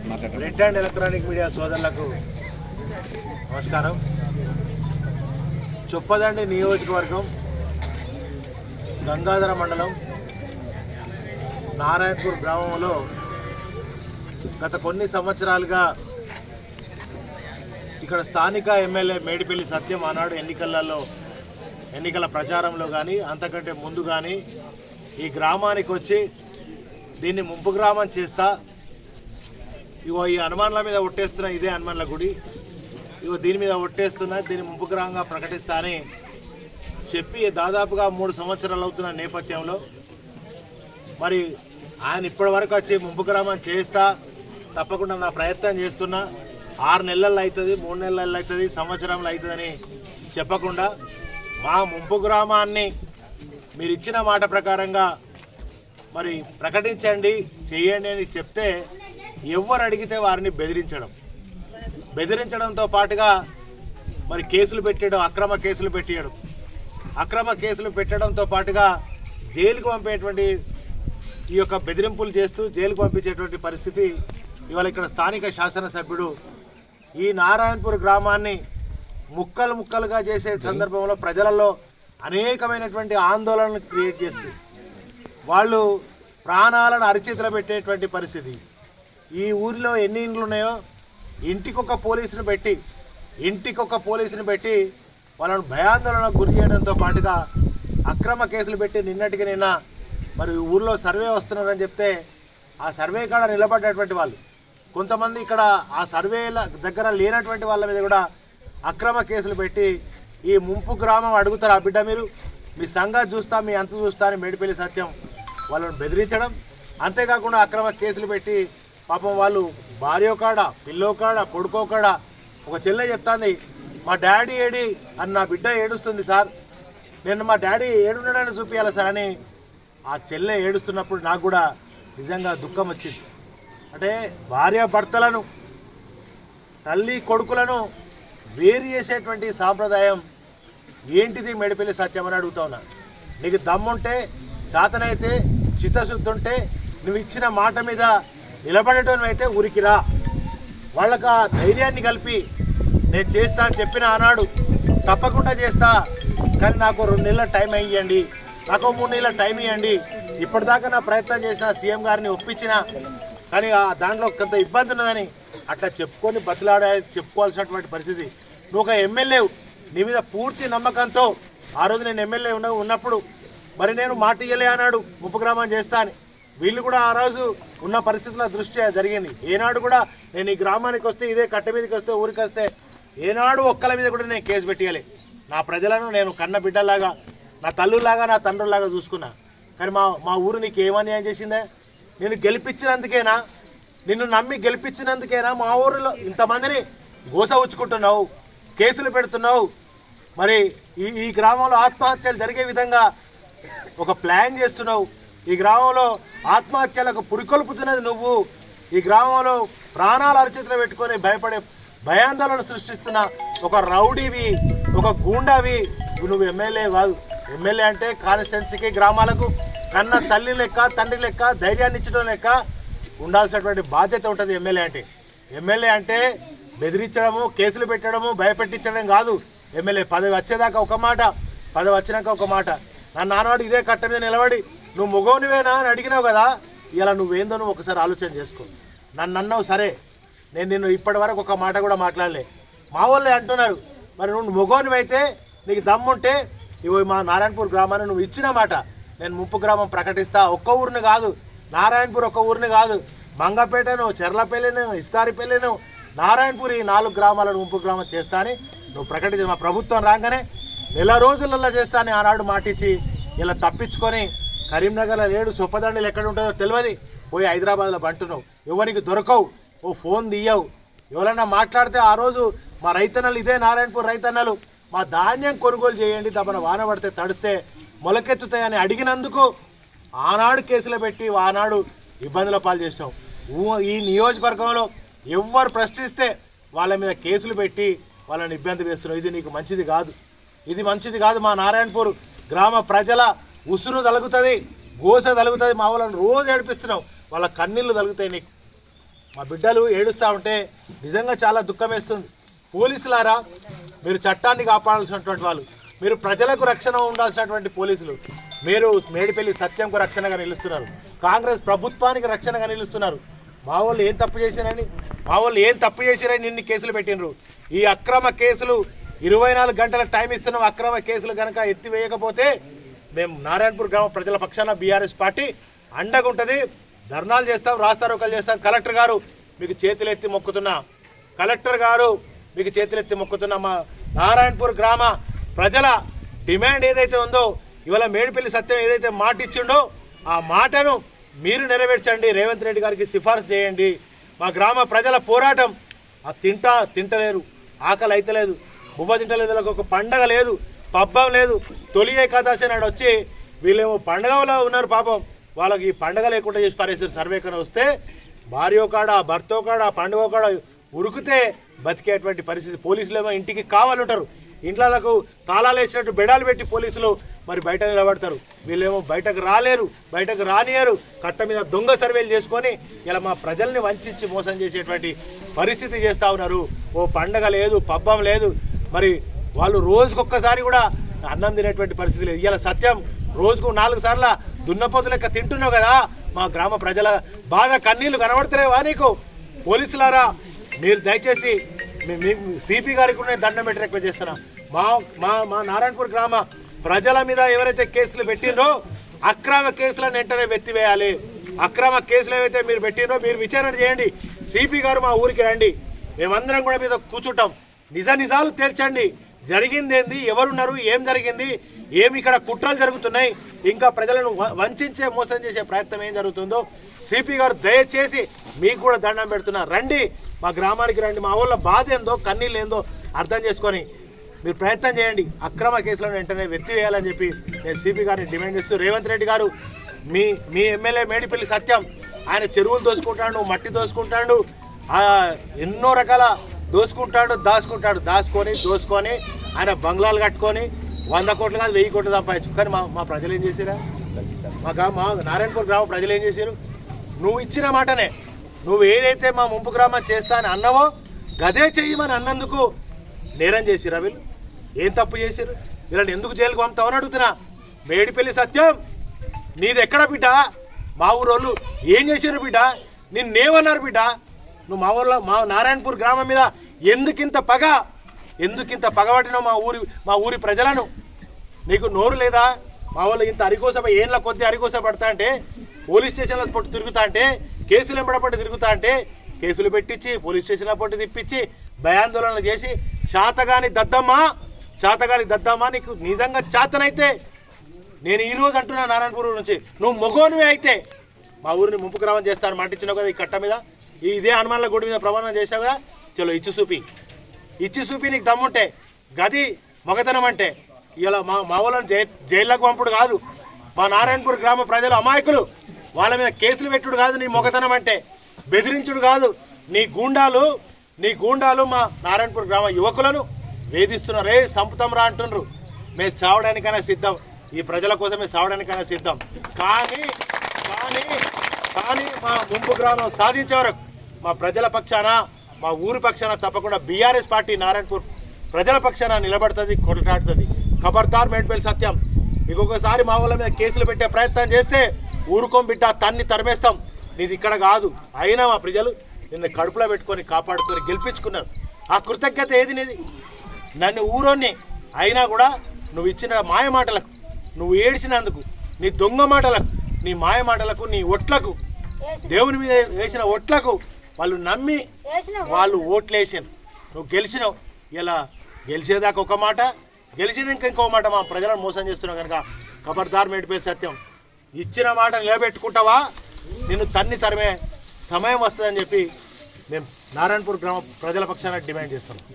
Print and electronic media సోదరులకు నమస్కారం. చొప్పదండి నియోజకవర్గం గంగాధర మండలం నారాయణపూర్ గ్రామంలో గత కొన్ని సంవత్సరాలుగా ఇక్కడ స్థానిక ఎమ్మెల్యే మేడిపల్లి సత్యం ఆనాడు ఎన్నికల ప్రచారంలో కానీ అంతకంటే ముందు కానీ ఈ గ్రామానికి వచ్చి దీన్ని ముంపు గ్రామం చేస్తా, ఇగో ఈ హనుమాన్ల మీద ఒట్టేస్తున్నా, ఇదే హనుమాన్ల గుడి, ఇగో దీని మీద ఒట్టేస్తున్నా, దీన్ని ముంపు గ్రామంగా ప్రకటిస్తా అని చెప్పి దాదాపుగా 3 సంవత్సరాలు అవుతున్న నేపథ్యంలో మరి ఆయన ఇప్పటి వరకు వచ్చి ముంపు గ్రామం చేస్తా, తప్పకుండా నా ప్రయత్నం చేస్తున్నా, 6 నెలల్లో అవుతుంది, 3 నెలల్లో అవుతుంది, సంవత్సరంలో అవుతుందని చెప్పకుండా మా ముంపు గ్రామాన్ని మీరు ఇచ్చిన మాట ప్రకారంగా మరి ప్రకటించండి, చేయండి అని చెప్తే ఎవరు అడిగితే వారిని బెదిరించడంతో పాటుగా మరి కేసులు పెట్టడం, అక్రమ కేసులు పెట్టడంతో పాటుగా జైలుకు పంపేటువంటి ఈ యొక్క బెదిరింపులు చేస్తూ జైలుకు పంపించేటువంటి పరిస్థితి ఇవాళ ఇక్కడ స్థానిక శాసనసభ్యుడు ఈ నారాయణపూర్ గ్రామాన్ని ముక్కలుగా చేసే సందర్భంలో ప్రజలలో అనేకమైనటువంటి ఆందోళనలు క్రియేట్ చేస్తూ వాళ్ళు ప్రాణాలను అరిచేతిలో పెట్టేటువంటి పరిస్థితి. ఈ ఊరిలో ఎన్ని ఇండ్లు ఉన్నాయో ఇంటికొక పోలీసుని పెట్టి వాళ్ళను భయాందోళనకు గురి చేయడంతో పాటుగా అక్రమ కేసులు పెట్టి నిన్న మరి ఊర్లో సర్వే వస్తున్నారని చెప్తే ఆ సర్వే కాడ నిలబడ్డటువంటి వాళ్ళు కొంతమంది ఇక్కడ ఆ సర్వేల దగ్గర లేనటువంటి వాళ్ళ మీద కూడా అక్రమ కేసులు పెట్టి ఈ ముంపు గ్రామం అడుగుతారు, ఆ బిడ్డ మీరు మీ సంగతి చూస్తా, మీ అంత చూస్తా అని మేడిపల్లి సత్యం వాళ్ళని బెదిరించడం, అంతేకాకుండా అక్రమ కేసులు పెట్టి పాపం వాళ్ళు భార్యో కాడ, పిల్లో కాడ, కొడుకో కాడ ఒక చెల్లె చెప్తాంది, మా డాడీ ఏడి అని నా బిడ్డ ఏడుస్తుంది సార్, నేను మా డాడీ ఏడున్నాడని చూపించాలి సార్ అని ఆ చెల్లె ఏడుస్తున్నప్పుడు నాకు కూడా నిజంగా దుఃఖం వచ్చింది. అంటే భార్య భర్తలను, తల్లి కొడుకులను వేరు చేసేటువంటి సాంప్రదాయం ఏంటిది మేడిపల్లి సత్యం అని అడుగుతా ఉన్నా. నీకు దమ్ముంటే, చేతనైతే, చిత్తశుద్ధి ఉంటే నువ్వు ఇచ్చిన మాట మీద నిలబడటం అయితే ఊరికిరా, వాళ్ళకు ఆ ధైర్యాన్ని కలిపి నేను చేస్తా చెప్పిన ఆనాడు తప్పకుండా చేస్తా, కానీ నాకు 2 నెలల టైం ఇవ్వండి, నాకు 3 నెలల టైం ఇవ్వండి, ఇప్పటిదాకా నా ప్రయత్నం చేసిన సీఎం గారిని ఒప్పించిన, కానీ దాంట్లో కొంత ఇబ్బంది ఉన్నదని అట్లా చెప్పుకొని చెప్పుకోవాల్సినటువంటి పరిస్థితి. నువ్వు ఒక ఎమ్మెల్యే, నీ మీద పూర్తి నమ్మకంతో ఆ రోజు నేను ఎమ్మెల్యే ఉన్నప్పుడు మరి నేను మాట ఇయ్యలే అన్నాడు ముంపు గ్రామం చేస్తా అని. వీళ్ళు కూడా ఆ రోజు ఉన్న పరిస్థితుల దృష్ట్యా జరిగింది. ఏనాడు కూడా నేను ఈ గ్రామానికి వస్తే, ఇదే కట్ట మీదకి వస్తే, ఊరికి వస్తే ఏనాడు ఒక్కల మీద కూడా నేను కేసు పెట్టియాలి. నా ప్రజలను నేను కన్న బిడ్డలాగా, నా తల్లులాగా, నా తండ్రులాగా చూసుకున్నా. కానీ మా ఊరు నీకు ఏమన్యాయం చేసిందే? నేను గెలిపించినందుకేనా, నిన్ను నమ్మి గెలిపించినందుకేనా మా ఊరిలో ఇంతమందిని గోస ఉంచుకుంటున్నావు, కేసులు పెడుతున్నావు? మరి ఈ గ్రామంలో ఆత్మహత్యలు జరిగే విధంగా ఒక ప్లాన్ చేస్తున్నావు. ఈ గ్రామంలో ఆత్మహత్యలకు పురికొల్పుతున్నది నువ్వు. ఈ గ్రామంలో ప్రాణాలు అరచేతిలో పెట్టుకొని భయాందోళన సృష్టిస్తున్న ఒక రౌడీవి, ఒక గూండావి. నువ్వు ఎమ్మెల్యే కాదు. ఎమ్మెల్యే అంటే కాన్స్టిట్యున్సీకి, గ్రామాలకు కన్న తల్లి లెక్క, తండ్రి లెక్క, ధైర్యాన్ని ఇచ్చడం లెక్క ఉండాల్సినటువంటి బాధ్యత ఉంటుంది ఎమ్మెల్యే అంటే బెదిరించడము, కేసులు పెట్టడము, భయపెట్టించడం కాదు. ఎమ్మెల్యే పదవి వచ్చేదాకా ఒక మాట, పదవి వచ్చినాక ఒక మాట. నన్ను నానాడు ఇదే కట్ట మీద నిలబడి నువ్వు మొగోనివేనా అని అడిగినావు కదా, ఇలా నువ్వేందో నువ్వు ఒకసారి ఆలోచన చేసుకో. నన్ను అన్నావు సరే, నేను నిన్ను ఇప్పటి వరకు ఒక మాట కూడా మాట్లాడలే. మా వాళ్ళే అంటున్నారు, మరి నువ్వు మొగోనివైతే, నీకు దమ్ముంటే ఇవి మా నారాయణపూర్ గ్రామాన్ని నువ్వు ఇచ్చిన మాట నేను ముంపు గ్రామం ప్రకటిస్తా. ఒక్క ఊరిని కాదు, నారాయణపూర్ ఒక్క ఊరిని కాదు, మంగపేటను, చెర్లపల్లిను, ఇస్తారిపల్లిను, నారాయణపూర్ ఈ 4 గ్రామాలను ముంపు గ్రామం చేస్తా అని నువ్వు ప్రకటించి మా ప్రభుత్వం రాగానే నెల రోజులలో చేస్తా అని ఆనాడు మాటిచ్చి ఇలా తప్పించుకొని కరీంనగర్లో లేడు, చొప్పదండలు ఎక్కడ ఉంటుందో తెలియదు, పోయి హైదరాబాద్లో బంటున్నావు. ఎవరికి దొరకవు, ఓ ఫోన్ తీయవు. ఎవరైనా మాట్లాడితే ఆ రోజు మా రైతన్నలు, ఇదే నారాయణపూర్ రైతన్నలు, మా ధాన్యం కొనుగోలు చేయండి, తమన వాన పడితే తడిస్తే మొలకెత్తుతాయని అడిగినందుకు ఆనాడు కేసులు పెట్టి ఆనాడు ఇబ్బందుల పాలు చేసినావు. ఈ నియోజకవర్గంలో ఎవరు ప్రశ్నిస్తే వాళ్ళ మీద కేసులు పెట్టి వాళ్ళని ఇబ్బంది వేస్తున్నావు. ఇది నీకు మంచిది కాదు. మా నారాయణపూర్ గ్రామ ప్రజల ఉసురు తలుగుతుంది, గోస తలుగుతుంది. మా వాళ్ళని రోజు ఏడిపిస్తున్నావు, వాళ్ళ కన్నీళ్ళు తలుగుతాయి నీకు. మా బిడ్డలు ఏడుస్తూ ఉంటే నిజంగా చాలా దుఃఖం వేస్తుంది. పోలీసులారా, మీరు చట్టాన్ని కాపాడాల్సినటువంటి వాళ్ళు, మీరు ప్రజలకు రక్షణ ఉండాల్సినటువంటి పోలీసులు, మీరు మేడిపల్లి సత్యంకు రక్షణగా నిలుస్తున్నారు, కాంగ్రెస్ ప్రభుత్వానికి రక్షణగా నిలుస్తున్నారు. మా వాళ్ళు ఏం తప్పు చేసిరని నిన్ను కేసులు పెట్టినరు. ఈ అక్రమ కేసులు 24 గంటల టైం ఇస్తున్నాం. అక్రమ కేసులు కనుక ఎత్తివేయకపోతే మేము నారాయణపూర్ గ్రామ ప్రజల పక్షాన బీఆర్ఎస్ పార్టీ అండగా ఉంటుంది. ధర్నాలు చేస్తాం, రాస్తారోకలు చేస్తాం. కలెక్టర్ గారు మీకు చేతులెత్తి మొక్కుతున్నా. మా నారాయణపూర్ గ్రామ ప్రజల డిమాండ్ ఏదైతే ఉందో, ఇవాళ మేడిపల్లి సత్యం ఏదైతే మాట ఇచ్చిండో ఆ మాటను మీరు నెరవేర్చండి. రేవంత్ రెడ్డి గారికి సిఫార్సు చేయండి. మా గ్రామ ప్రజల పోరాటం తింటలేరు, ఆకలి అయితలేదు, బువ్వ తింటలేదు, వీళ్ళకి ఒక పండగ లేదు, పబ్బం లేదు. తొలి ఏకాదశి నాడు వచ్చి వీళ్ళేమో పండగలో ఉన్నారు. పాపం వాళ్ళకి ఈ పండగ లేకుండా చేసి పారేసారు. సర్వే కన్నా వస్తే భార్య కాడ, భర్త కాడ, పండుగ కాడ ఉరికితే బతికేటువంటి పరిస్థితి. పోలీసులు ఏమో ఇంటికి కావాలంటారు, ఇంట్లకు తాళాలు వేసినట్టు బెడాలు పెట్టి పోలీసులు మరి బయట నిలబడతారు. వీళ్ళేమో బయటకు రాలేరు, బయటకు రానియరు. కట్ట మీద దొంగ సర్వేలు చేసుకొని ఇలా మా ప్రజల్ని వంచి మోసం చేసేటువంటి పరిస్థితి చేస్తూ ఉన్నారు. ఓ పండగ లేదు, పబ్బం లేదు. మరి వాళ్ళు రోజుకొక్కసారి కూడా అన్నం తినేటువంటి పరిస్థితి లేదు. ఇలా సత్యం రోజుకు 4 సార్లు దున్నపోతు లెక్క తింటున్నావు కదా. మా గ్రామ ప్రజల బాధ కన్నీళ్లు కనబడతలేవా నీకు? పోలీసులారా, మీరు దయచేసి సిపి గారికి కూడా దండం పెట్టి రిక్వెస్ట్ చేస్తున్నా. మా నారాయణపూర్ గ్రామ ప్రజల మీద ఎవరైతే కేసులు పెట్టినరో అక్రమ కేసులను వెంటనే వెత్తివేయాలి. అక్రమ కేసులు ఏవైతే మీరు పెట్టినరో మీరు విచారణ చేయండి. సిపి గారు మా ఊరికి రండి, మేమందరం కూడా మీద కూర్చుంటాం. నిజాలు తేల్చండి. జరిగింది ఏంది, ఎవరున్నారు, ఏం జరిగింది, ఏమి ఇక్కడ కుట్రలు జరుగుతున్నాయి, ఇంకా ప్రజలను వంచే మోసం చేసే ప్రయత్నం ఏం జరుగుతుందో సిపి గారు దయచేసి మీకు కూడా దండం పెడుతున్నా. రండి, మా గ్రామానికి రండి. మా ఊళ్ళో బాధ ఏందో, కన్నీళ్ళు ఏందో అర్థం చేసుకొని మీరు ప్రయత్నం చేయండి. అక్రమ కేసులను వెంటనే వెత్తివేయాలని చెప్పి నేను సిపి గారిని డిమాండ్ చేస్తూ, రేవంత్ రెడ్డి గారు మీ ఎమ్మెల్యే మేడిపల్లి సత్యం ఆయన చెరువులు దోసుకుంటాడు, మట్టి దోసుకుంటాడు, ఎన్నో రకాల దోసుకొని ఆయన బంగ్లాలు కట్టుకొని 100 కోట్లు కాదు 1000 కోట్లు సంపాదించు. కానీ మా ప్రజలు ఏం చేశారా? మా నారాయణపూర్ గ్రామ ప్రజలు ఏం చేశారు? నువ్వు ఇచ్చిన మాటనే, నువ్వు ఏదైతే మా ముంపు గ్రామం చేస్తా అని అన్నావో గదే చెయ్యమని అన్నందుకు నేరం చేసిరా? వీళ్ళు ఏం తప్పు చేశారు? వీళ్ళని ఎందుకు జైలుకు పంపుతామని అడుగుతున్నా. మేడిపల్లి సత్యం, నీది ఎక్కడ బిడ్డ? మా ఊరోళ్ళు ఏం చేశారు బిడ్డ? నిన్నేమన్నారు బిడ్డ? నువ్వు మా నారాయణపూర్ గ్రామం మీద ఎందుకింత పగబట్టినావు? మా ఊరి ప్రజలను నీకు నోరు లేదా? మా వాళ్ళు ఇంత ఏళ్ళ కొద్ది అరికోస పడతా అంటే, పోలీస్ స్టేషన్ల పొట్టు తిరుగుతా అంటే, కేసులు ఎంబడపట్టు తిరుగుతా అంటే, కేసులు పెట్టించి పోలీస్ స్టేషన్ల పొట్టు తిప్పించి భయాందోళనలు చేసి శాతగాని దద్దమ్మా నీకు నిజంగా చేతనైతే నేను ఈరోజు అంటున్నా నారాయణపూర్ నుంచి, నువ్వు మొగోనివే అయితే మా ఊరిని ముంపు గ్రామం చేస్తాను మాటిచ్చినావు కదా. ఈ కట్ట మీద ఇదే హనుమాన్ల గుడి మీద ప్రమాణం చేసావు కదా. చలో ఇచ్చి చూపి నీకు దమ్ముంటే. గది మొగతనం అంటే. ఇలా మా వాళ్ళని జైల్లోకి పంపుడు కాదు. మా నారాయణపూర్ గ్రామ ప్రజలు అమాయకులు, వాళ్ళ మీద కేసులు పెట్టుడు కాదు నీ మొగతనం అంటే. బెదిరించుడు కాదు. నీ గూండాలు మా నారాయణపూర్ గ్రామ యువకులను వేధిస్తున్నారు. సంపుతం రా అంటున్నారు. మేము చావడానికైనా సిద్ధం, ఈ ప్రజల కోసమే చావడానికైనా సిద్ధం. కానీ మా ముంపు గ్రామం సాధించే వరకు మా ప్రజల పక్షాన, మా ఊరి పక్షాన తప్పకుండా బీఆర్ఎస్ పార్టీ నారాయణపూర్ ప్రజల పక్షాన నిలబడుతుంది, కొట్లాడుతుంది. ఖబర్దార్ మేడిపల్లి సత్యం, ఇంకొకసారి మా వాళ్ళ మీద కేసులు పెట్టే ప్రయత్నం చేస్తే ఊరుకోం బిడ్డ, తన్ని తరిమేస్తాం. నీది ఇక్కడ కాదు. అయినా మా ప్రజలు నిన్ను కడుపులో పెట్టుకొని కాపాడుకొని గెలిపించుకున్నారు. ఆ కృతజ్ఞత ఏది నీది? నన్ను ఊరోన్ని అయినా కూడా నువ్వు ఇచ్చిన మాయ మాటలకు, నువ్వు ఏడ్చినందుకు, నీ దొంగ మాటలకు, నీ మాయ మాటలకు, నీ ఒట్లకు, దేవుని మీద వేసిన ఒట్లకు వాళ్ళు నమ్మి వాళ్ళు ఓట్లేసాను. నువ్వు గెలిచినావు. ఇలా గెలిచేదాకా ఒక మాట, గెలిచినాక ఇంకో మాట మా ప్రజలను మోసం చేస్తున్నావు కనుక ఖబర్దార్ మేడిపల్లి సత్యం, ఇచ్చిన మాట నిలబెట్టుకుంటావా నిన్ను తరిమే సమయం వస్తుందని చెప్పి మేము నారాయణపూర్ గ్రామ ప్రజల పక్షాన డిమాండ్ చేస్తున్నాం.